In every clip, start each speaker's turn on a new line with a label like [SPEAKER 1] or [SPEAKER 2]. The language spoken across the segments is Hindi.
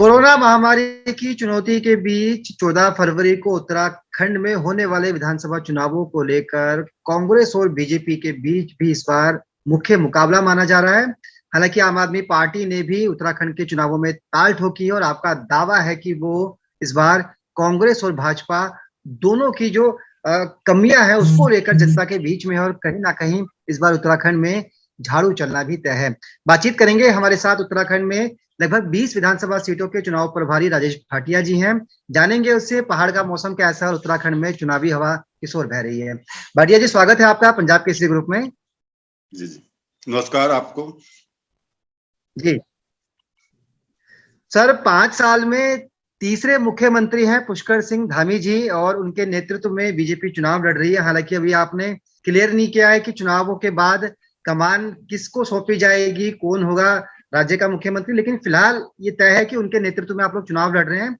[SPEAKER 1] कोरोना महामारी की चुनौती के बीच 14 फरवरी को उत्तराखंड में होने वाले विधानसभा चुनावों को लेकर कांग्रेस और बीजेपी के बीच भी इस बार मुख्य मुकाबला माना जा रहा है। हालांकि आम आदमी पार्टी ने भी उत्तराखंड के चुनावों में ताल ठोकी है और आपका दावा है कि वो इस बार कांग्रेस और भाजपा दोनों की जो कमियां है उसको लेकर जनता के बीच में, और कहीं ना कहीं इस बार उत्तराखंड में झाड़ू चलना भी तय है। बातचीत करेंगे, हमारे साथ उत्तराखंड में लगभग 20 विधानसभा सीटों के चुनाव प्रभारी राजेश भाटिया जी हैं। जानेंगे उससे पहाड़ का मौसम कैसा है और उत्तराखंड में चुनावी हवा किस ओर बह रही है। भाटिया जी, स्वागत है आपका पंजाब केसरी ग्रुप में।
[SPEAKER 2] जी जी, नमस्कार आपको।
[SPEAKER 1] जी सर, 5 साल में तीसरे मुख्यमंत्री हैं पुष्कर सिंह धामी जी और उनके नेतृत्व में बीजेपी चुनाव लड़ रही है। हालांकि अभी आपने क्लियर नहीं किया है कि चुनावों के बाद कमान किसको सौंपी जाएगी, कौन होगा राज्य का मुख्यमंत्री, लेकिन फिलहाल ये तय है कि उनके नेतृत्व में आप लोग चुनाव लड़ रहे हैं।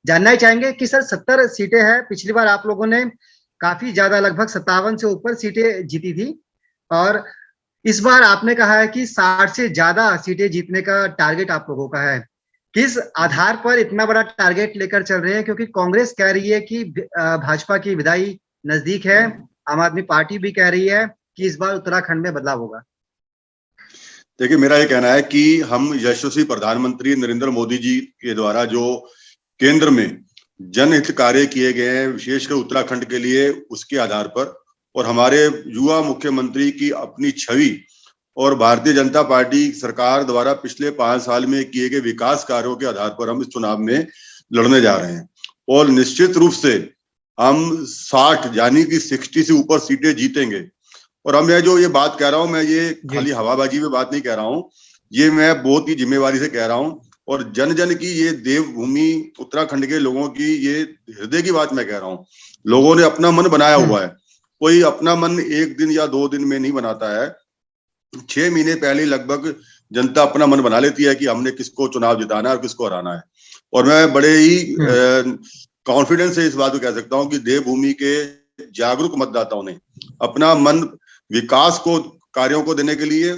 [SPEAKER 1] जानना ही चाहेंगे कि सर 70 सीटें हैं, पिछली बार आप लोगों ने काफी ज्यादा लगभग 57 से ऊपर सीटें जीती थी और इस बार आपने कहा है कि 60 से ज्यादा सीटें जीतने का टारगेट आप लोगों का है। किस आधार पर इतना बड़ा टारगेट लेकर चल रहे हैं? क्योंकि कांग्रेस कह रही है कि भाजपा की विदाई नजदीक है, आम आदमी पार्टी भी कह रही है कि इस बार उत्तराखंड में बदलाव होगा।
[SPEAKER 2] देखिए, मेरा ये कहना है कि हम यशस्वी प्रधानमंत्री नरेंद्र मोदी जी के द्वारा जो केंद्र में जनहित कार्य किए गए हैं, विशेषकर उत्तराखंड के लिए, उसके आधार पर और हमारे युवा मुख्यमंत्री की अपनी छवि और भारतीय जनता पार्टी सरकार द्वारा पिछले 5 साल में किए गए विकास कार्यों के आधार पर हम इस चुनाव में लड़ने जा रहे हैं और निश्चित रूप से हम 60 यानी कि 60 से ऊपर सीटें जीतेंगे। और अब मैं जो ये बात कह रहा हूं, मैं ये खाली हवाबाजी में बात नहीं कह रहा हूं, ये मैं बहुत ही जिम्मेवारी से कह रहा हूं और जन जन की, ये देवभूमि उत्तराखंड के लोगों की, ये हृदय की बात मैं कह रहा हूं। लोगों ने अपना मन बनाया हुआ है। कोई अपना मन 1 दिन या 2 दिन में नहीं बनाता है। 6 महीने पहले लगभग जनता अपना मन बना लेती है कि हमने किसको चुनाव जिताना है और किसको हराना है। और मैं बड़े ही कॉन्फिडेंस से इस बात को कह सकता हूं कि देवभूमि के जागरूक मतदाताओं ने अपना मन विकास को, कार्यों को देने के लिए,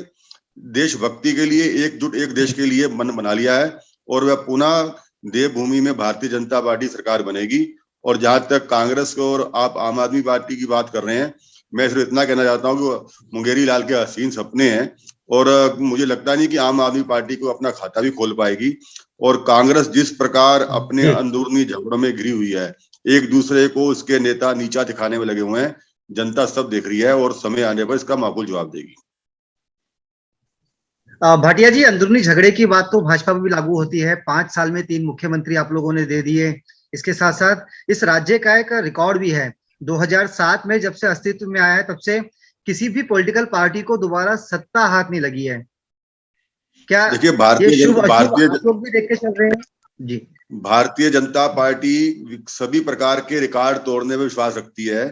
[SPEAKER 2] देशभक्ति के लिए, एकजुट एक देश के लिए मन बना लिया है और वह पुनः देवभूमि में भारतीय जनता पार्टी सरकार बनेगी। और जहां तक कांग्रेस को और आप आम आदमी पार्टी की बात कर रहे हैं, मैं सिर्फ इतना कहना चाहता हूं कि मुंगेरी लाल के हसीन सपने हैं और मुझे लगता नहीं कि आम आदमी पार्टी को अपना खाता भी खोल पाएगी। और कांग्रेस जिस प्रकार अपने अंदरूनी झगड़ों में घिरी हुई है, एक दूसरे को उसके नेता नीचा दिखाने में लगे हुए हैं, जनता सब देख रही है और समय आने पर इसका माकूल जवाब देगी।
[SPEAKER 1] भाटिया जी, अंदरूनी झगड़े की बात तो भाजपा पर भी लागू होती है। 5 साल में 3 मुख्यमंत्री आप लोगों ने दे दिए। इसके साथ साथ इस राज्य का एक रिकॉर्ड भी है, 2007 में जब से अस्तित्व में आया है तब से किसी भी पॉलिटिकल पार्टी को दोबारा सत्ता हाथ नहीं लगी है। क्या
[SPEAKER 2] देखिए,
[SPEAKER 1] ये शुभ अशुभ आप लोग भी देख के चल रहे हैं? जी,
[SPEAKER 2] भारतीय जनता पार्टी सभी प्रकार के रिकॉर्ड तोड़ने में विश्वास रखती है।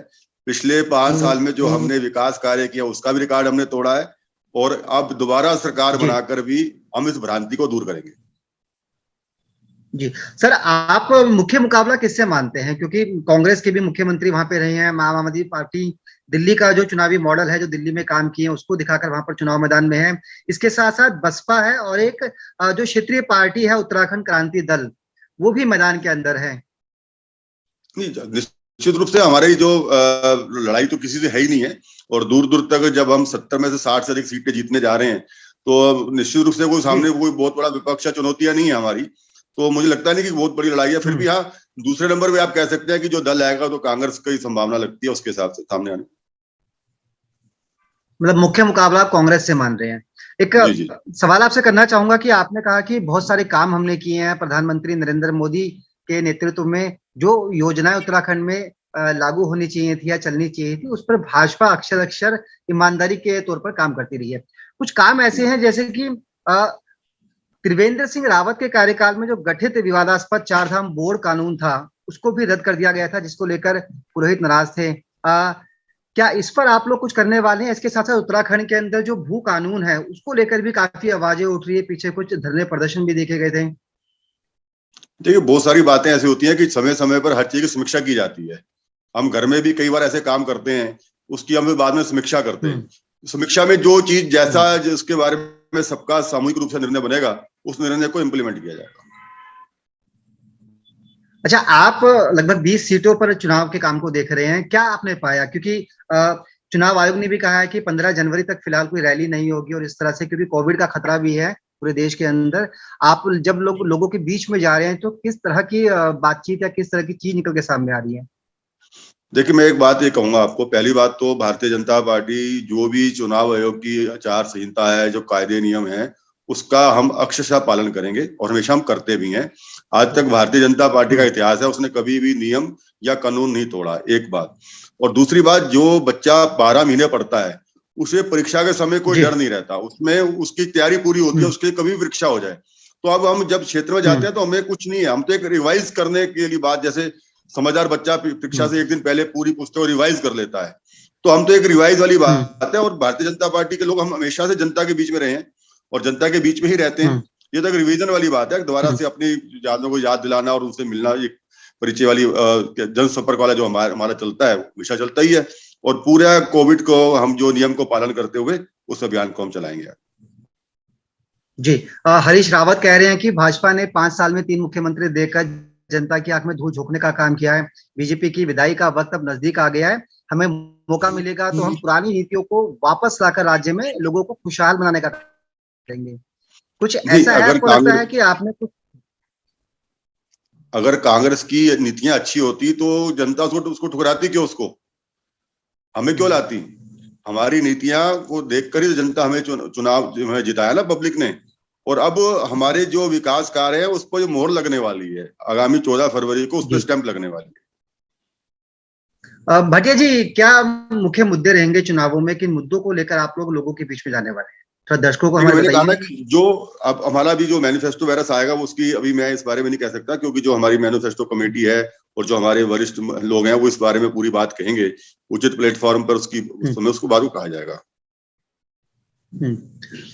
[SPEAKER 2] पिछले 5 साल में जो हमने विकास कार्य किया उसका भी रिकॉर्ड हमने तोड़ा है और अब दोबारा सरकार बनाकर भी हम इस भ्रांति को दूर करेंगे।
[SPEAKER 1] जी सर, आप मुख्य मुकाबला किससे मानते हैं? क्योंकि कांग्रेस के भी मुख्यमंत्री वहां पे रहे हैं, आम आदमी पार्टी दिल्ली का जो चुनावी मॉडल है, जो दिल्ली में काम किए उसको दिखाकर वहां पर चुनाव मैदान में है। इसके साथ साथ बसपा है और एक जो क्षेत्रीय पार्टी है उत्तराखंड क्रांति दल, वो भी मैदान के अंदर है।
[SPEAKER 2] निश्चित रूप से हमारी जो लड़ाई तो किसी से है ही नहीं है और दूर दूर तक जब हम 70 में से 60 से अधिक सीटें जीतने जा रहे हैं तो निश्चित रूप से कोई सामने कोई बहुत बड़ा विपक्ष चुनौतियां नहीं है हमारी। तो मुझे लगता नहीं कि बहुत बड़ी लड़ाई है। फिर भी हाँ, दूसरे नंबर पे आप कह सकते हैं कि जो दल आएगा तो कांग्रेस की संभावना लगती है उसके हिसाब से सामने आने।
[SPEAKER 1] मतलब मुख्य मुकाबला आप कांग्रेस से मान रहे हैं। एक सवाल आपसे करना चाहूंगा कि आपने कहा कि बहुत सारे काम हमने किए हैं, प्रधानमंत्री नरेंद्र मोदी के नेतृत्व में जो योजनाएं उत्तराखंड में लागू होनी चाहिए थी या चलनी चाहिए थी, उस पर भाजपा अक्षर अक्षर ईमानदारी के तौर पर काम करती रही है। कुछ काम ऐसे हैं जैसे कि त्रिवेंद्र सिंह रावत के कार्यकाल में जो गठित विवादास्पद 4 धाम बोर्ड कानून था उसको भी रद्द कर दिया गया था, जिसको लेकर पुरोहित नाराज थे। क्या इस पर आप लोग कुछ करने वाले हैं? इसके साथ साथ उत्तराखंड के अंदर जो भू कानून है उसको लेकर भी काफी आवाजें उठ रही है, पीछे कुछ धरने प्रदर्शन भी देखे गए थे।
[SPEAKER 2] देखिए, बहुत सारी बातें ऐसी होती हैं कि समय समय पर हर चीज की समीक्षा की जाती है। हम घर में भी कई बार ऐसे काम करते हैं, उसकी हम बाद में समीक्षा करते हैं। समीक्षा में जो चीज जैसा जिसके बारे में सबका सामूहिक रूप से निर्णय बनेगा, उस निर्णय को इम्प्लीमेंट किया जाएगा।
[SPEAKER 1] अच्छा, आप लगभग 20 सीटों पर चुनाव के काम को देख रहे हैं, क्या आपने पाया? क्योंकि चुनाव आयोग ने भी कहा है कि 15 जनवरी तक फिलहाल कोई रैली नहीं होगी, और इस तरह से क्योंकि कोविड का खतरा भी है पूरे देश के अंदर। आप जब लोगों के बीच में जा रहे हैं तो किस तरह की बातचीत या किस तरह की चीज निकल के सामने आ रही है?
[SPEAKER 2] देखिए, मैं एक बात ये कहूंगा आपको। पहली बात तो भारतीय जनता पार्टी जो भी चुनाव आयोग की आचार संहिता है, जो कायदे नियम है, उसका हम अक्षरशः पालन करेंगे और हमेशा हम करते भी हैं। आज तक भारतीय जनता पार्टी का इतिहास है, उसने कभी भी नियम या कानून नहीं तोड़ा, एक बात। और दूसरी बात, जो बच्चा 12 महीने पढ़ता है उसे परीक्षा के समय कोई डर नहीं रहता, उसमें उसकी तैयारी पूरी होती है, उसके कभी भी परीक्षा हो जाए। तो अब हम जब क्षेत्र में जाते हैं तो हमें कुछ नहीं है, हम तो एक रिवाइज करने के लिए बात, जैसे समझदार बच्चा परीक्षा से एक दिन पहले पूरी पुस्तक रिवाइज कर लेता है, तो हम तो एक रिवाइज वाली बात है। और भारतीय जनता पार्टी के लोग हम हमेशा से जनता के बीच में रहे हैं और जनता के बीच में ही रहते हैं। ये तो एक रिवीजन वाली बात है, दोबारा से अपनी यादों को याद दिलाना और उनसे मिलना, एक परिचय वाली जनसंपर्क वाला जो हमारा चलता है, हमेशा चलता ही है। और पूरा कोविड को हम जो नियम को पालन करते हुए उस अभियान को हम चलाएंगे।
[SPEAKER 1] जी, हरीश रावत कह रहे हैं कि भाजपा ने 5 साल में 3 मुख्यमंत्री देकर जनता की आंख में धूल झोंकने का काम किया है। बीजेपी की विदाई का वक्त अब नजदीक आ गया है। हमें मौका मिलेगा तो हम पुरानी नीतियों को वापस लाकर राज्य में लोगों को खुशहाल बनाने का करेंगे। कुछ ऐसा है, आपको लगता है कि आपने कुछ?
[SPEAKER 2] अगर कांग्रेस की नीतियां अच्छी होती तो जनता उसको ठुकराती क्यों? उसको हमें क्यों लाती? हमारी नीतियां को देखकर ही जनता हमें चुनाव में जिताया ना, पब्लिक ने। और अब हमारे जो विकास कार्य है उस पर जो मोहर लगने वाली है आगामी 14 फरवरी को, उस पर स्टैंप लगने वाली है।
[SPEAKER 1] भटिया जी, क्या मुख्य मुद्दे रहेंगे चुनावों में? किन मुद्दों को लेकर आप लोग लोगों के बीच में जाने वाले हैं? थोड़ा दर्शकों को हमारे
[SPEAKER 2] मैंने कहा ना
[SPEAKER 1] बताइए।
[SPEAKER 2] कि जो अब हमारा भी जो मैनिफेस्टो वगैरह आएगा, उसकी अभी मैं इस बारे में नहीं कह सकता, क्योंकि जो हमारी मैनिफेस्टो कमेटी है और जो हमारे वरिष्ठ लोग हैं वो इस बारे में पूरी बात कहेंगे उचित प्लेटफॉर्म पर, उसकी उस समय उसको बाद में कहा जाएगा।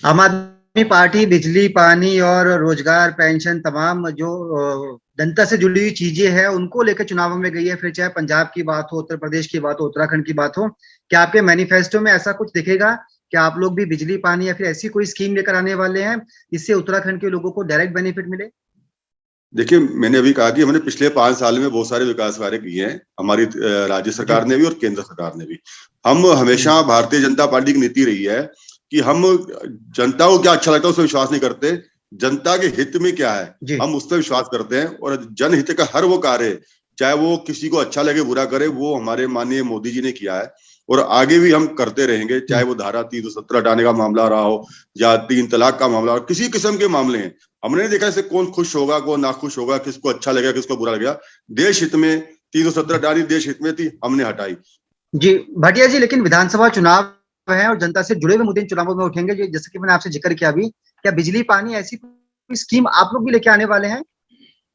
[SPEAKER 1] आम आदमी पार्टी बिजली, पानी और रोजगार, पेंशन, तमाम जो जनता से जुड़ी हुई चीजें हैं उनको लेकर चुनाव में गई है। फिर चाहे पंजाब की बात हो, उत्तर प्रदेश की बात हो, उत्तराखंड की बात हो, क्या आपके मैनिफेस्टो में ऐसा कुछ दिखेगा? क्या आप लोग भी बिजली, पानी या फिर ऐसी कोई स्कीम लेकर आने वाले हैं जिससे उत्तराखंड के लोगों को डायरेक्ट बेनिफिट मिले?
[SPEAKER 2] देखिए, मैंने अभी कहा कि हमने पिछले 5 साल में बहुत सारे विकास कार्य किए हैं, हमारी राज्य सरकार ने भी और केंद्र सरकार ने भी। हम हमेशा, भारतीय जनता पार्टी की नीति रही है कि हम जनता को क्या अच्छा लगता है उस पर विश्वास नहीं करते, जनता के हित में क्या है हम उस पर विश्वास करते हैं। और जनहित का हर वो कार्य, चाहे वो किसी को अच्छा लगे बुरा करे, वो हमारे माननीय मोदी जी ने किया है और आगे भी हम करते रहेंगे। चाहे वो धारा 370 हटाने का मामला रहा हो या 3 तलाक का मामला हो, किसी किस्म के मामले हैं, हमने नहीं देखा इससे कौन खुश होगा कौन नाखुश होगा, किसको अच्छा लगेगा किसको बुरा लगेगा। देश हित में 370 हटानी देश हित में थी, हमने हटाई।
[SPEAKER 1] जी भाटिया जी, लेकिन विधानसभा चुनाव है और जनता से जुड़े हुए मुद्दे चुनावों में उठेंगे, जैसे कि मैंने आपसे जिक्र किया अभी। क्या बिजली, पानी, ऐसी कोई स्कीम आप लोग भी लेके आने वाले हैं?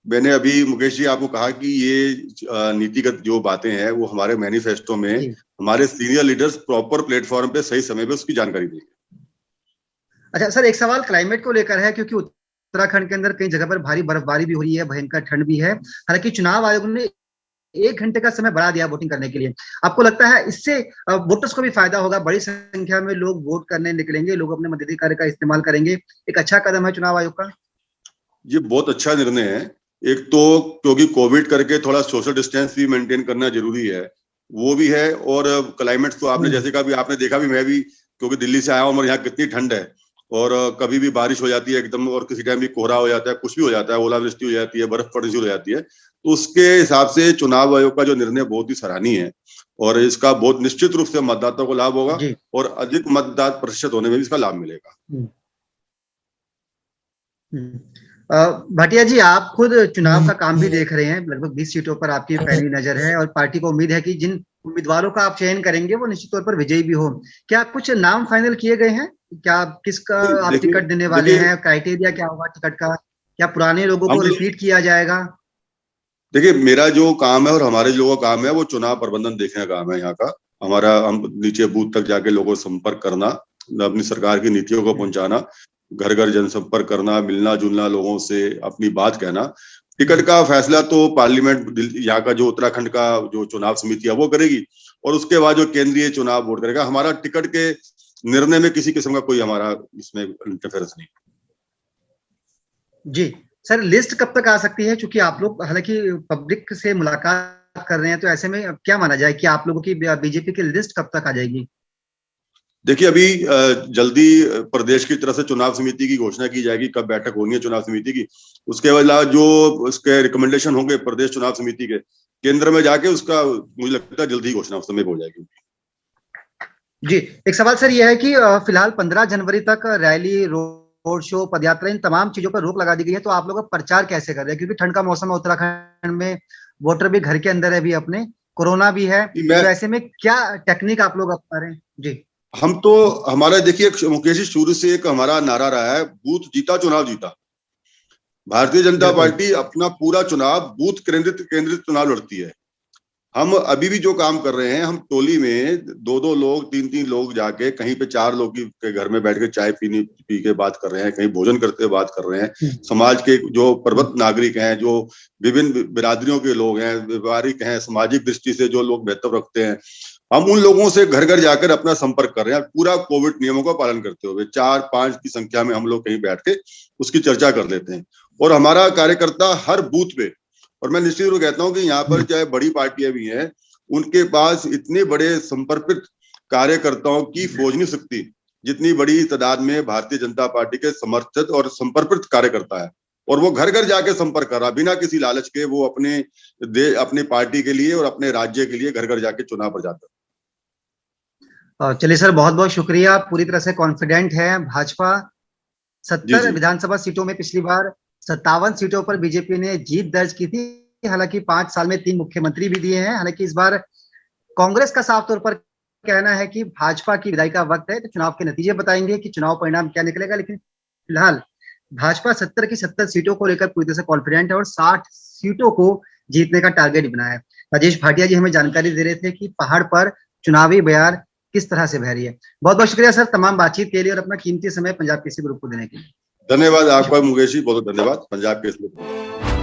[SPEAKER 2] मैंने अभी मुकेश जी आपको कहा कि ये नीतिगत जो बातें हैं वो हमारे मैनिफेस्टो में हमारे सीनियर लीडर्स प्रॉपर प्लेटफॉर्म पे सही समय पे उसकी जानकारी देंगे।
[SPEAKER 1] अच्छा सर, एक सवाल क्लाइमेट को लेकर है, क्योंकि उत्तराखंड के अंदर कई जगह पर भारी बर्फबारी भी हो रही है, भयंकर ठंड भी है। हालांकि चुनाव आयोग ने 1 घंटे का समय बढ़ा दिया वोटिंग करने के लिए। आपको लगता है इससे वोटर्स को भी फायदा होगा? बड़ी संख्या में लोग वोट करने निकलेंगे, लोग अपने मताधिकार का इस्तेमाल करेंगे। एक अच्छा कदम है चुनाव आयोग का।
[SPEAKER 2] ये बहुत अच्छा निर्णय है। एक तो क्योंकि कोविड करके थोड़ा सोशल डिस्टेंस भी मेंटेन करना जरूरी है, वो भी है। और क्लाइमेट तो आपने जैसे कहा भी, आपने देखा भी, मैं भी क्योंकि दिल्ली से आया हूं और यहाँ कितनी ठंड है, और कभी भी बारिश हो जाती है एकदम, और किसी टाइम भी कोहरा हो जाता है, कुछ भी हो जाता है, ओलावृष्टि हो जाती है, बर्फ पड़नी शुरू हो जाती है। तो उसके हिसाब से चुनाव आयोग का जो निर्णय बहुत ही सराहनीय है और इसका बहुत निश्चित रूप से मतदाताओं को लाभ होगा और अधिक मतदान प्रतिशत होने में भी इसका लाभ मिलेगा।
[SPEAKER 1] भाटिया जी, आप खुद चुनाव का काम भी देख रहे हैं, लगभग 20 सीटों पर आपकी पैनी नजर है और पार्टी को उम्मीद है कि जिन उम्मीदवारों का आप चयन करेंगे वो निश्चित तौर पर विजयी भी हो। क्या कुछ नाम फाइनल किए गए हैं? क्या किसका आप टिकट देने वाले हैं? क्राइटेरिया क्या होगा टिकट का? क्या पुराने लोगों को रिपीट किया जाएगा?
[SPEAKER 2] देखिए, मेरा जो काम है और हमारे लोगों का काम है वो चुनाव प्रबंधन देखने का काम है यहाँ का हमारा। हम नीचे बूथ तक जाके लोगों से संपर्क करना, अपनी सरकार की नीतियों को पहुंचाना, घर घर जनसंपर्क करना, मिलना जुलना, लोगों से अपनी बात कहना। टिकट का फैसला तो पार्लियामेंट यहाँ का जो उत्तराखंड का जो चुनाव समिति है वो करेगी और उसके बाद जो केंद्रीय चुनाव बोर्ड करेगा। हमारा टिकट के निर्णय में किसी किस्म का कोई हमारा इसमें इंटरफेरेंस नहीं।
[SPEAKER 1] जी सर लिस्ट कब तक आ सकती है, चूंकि आप लोग हालांकि पब्लिक से मुलाकात कर रहे हैं, तो ऐसे में अब क्या माना जाए कि आप लोगों की बीजेपी की लिस्ट कब तक आ जाएगी?
[SPEAKER 2] देखिए, अभी जल्दी प्रदेश की तरफ से चुनाव समिति की घोषणा की जाएगी, कब बैठक होनी है चुनाव समिति की। उसके अलावा जो उसके रिकमेंडेशन होंगे प्रदेश चुनाव समिति के, केंद्र में जाके उसका मुझे लगता है जल्दी घोषणा उस समय हो जाएगी।
[SPEAKER 1] जी, एक सवाल सर यह है कि फिलहाल 15 जनवरी तक रैली, रोड शो, पदयात्रा, इन तमाम चीजों पर रोक लगा दी गई है, तो आप लोग प्रचार कैसे कर रहे हैं? क्योंकि ठंड का मौसम है, उत्तराखंड में वोटर भी घर के अंदर है, भी अपने कोरोना भी है, तो ऐसे में क्या टेक्निक आप लोग अपना रहे हैं? जी,
[SPEAKER 2] हम तो हमारा देखिए मुकेश, शुरू से एक हमारा नारा रहा है, बूथ जीता चुनाव जीता। भारतीय जनता पार्टी अपना पूरा चुनाव बूथ केंद्रित चुनाव लड़ती है। हम अभी भी जो काम कर रहे हैं, हम टोली में 2-2 लोग, 3-3 लोग जाके कहीं पे 4 लोग के घर में बैठ के चाय पी के बात कर रहे हैं, कहीं भोजन करते हुए बात कर रहे हैं। समाज के जो प्रबुद्ध नागरिक हैं, जो विभिन्न बिरादरियों के लोग हैं, व्यवहारिक हैं, सामाजिक दृष्टि से जो लोग महत्व रखते हैं, हम उन लोगों से घर घर जाकर अपना संपर्क कर रहे हैं, पूरा कोविड नियमों का पालन करते हुए 4-5 की संख्या में हम लोग कहीं बैठ के उसकी चर्चा कर लेते हैं। और हमारा कार्यकर्ता हर बूथ पे, और मैं निश्चित रूप कहता हूं कि यहाँ पर चाहे बड़ी पार्टियां भी हैं, उनके पास इतने बड़े समर्पित कार्यकर्ताओं की फौज नहीं सकती जितनी बड़ी तादाद में भारतीय जनता पार्टी के समर्थित और समर्पित कार्यकर्ता है। और वो घर घर जाके संपर्क कर रहा, बिना किसी लालच के वो अपने पार्टी के लिए और अपने राज्य के लिए घर घर जाके चुनाव पर जाता है।
[SPEAKER 1] चलिए सर, बहुत बहुत शुक्रिया। पूरी तरह से कॉन्फिडेंट है भाजपा। 70 विधानसभा सीटों में पिछली बार 57 सीटों पर बीजेपी ने जीत दर्ज की थी। हालांकि 5 साल में 3 मुख्यमंत्री भी दिए हैं। हालांकि इस बार कांग्रेस का साफ तौर पर कहना है कि भाजपा की विदाई का वक्त है, तो चुनाव के नतीजे बताएंगे कि चुनाव परिणाम क्या निकलेगा। लेकिन फिलहाल भाजपा 70 की 70 सीटों को लेकर पूरी तरह से कॉन्फिडेंट है और 60 सीटों को जीतने का टारगेट बनाया है। राजेश भाटिया जी हमें जानकारी दे रहे थे कि पहाड़ पर चुनावी बयार किस तरह से बह रही है। बहुत बहुत शुक्रिया सर तमाम बातचीत के लिए और अपना कीमती समय पंजाब केसरी ग्रुप को देने के लिए।
[SPEAKER 2] धन्यवाद आपका मुकेश जी, बहुत धन्यवाद पंजाब केसरी।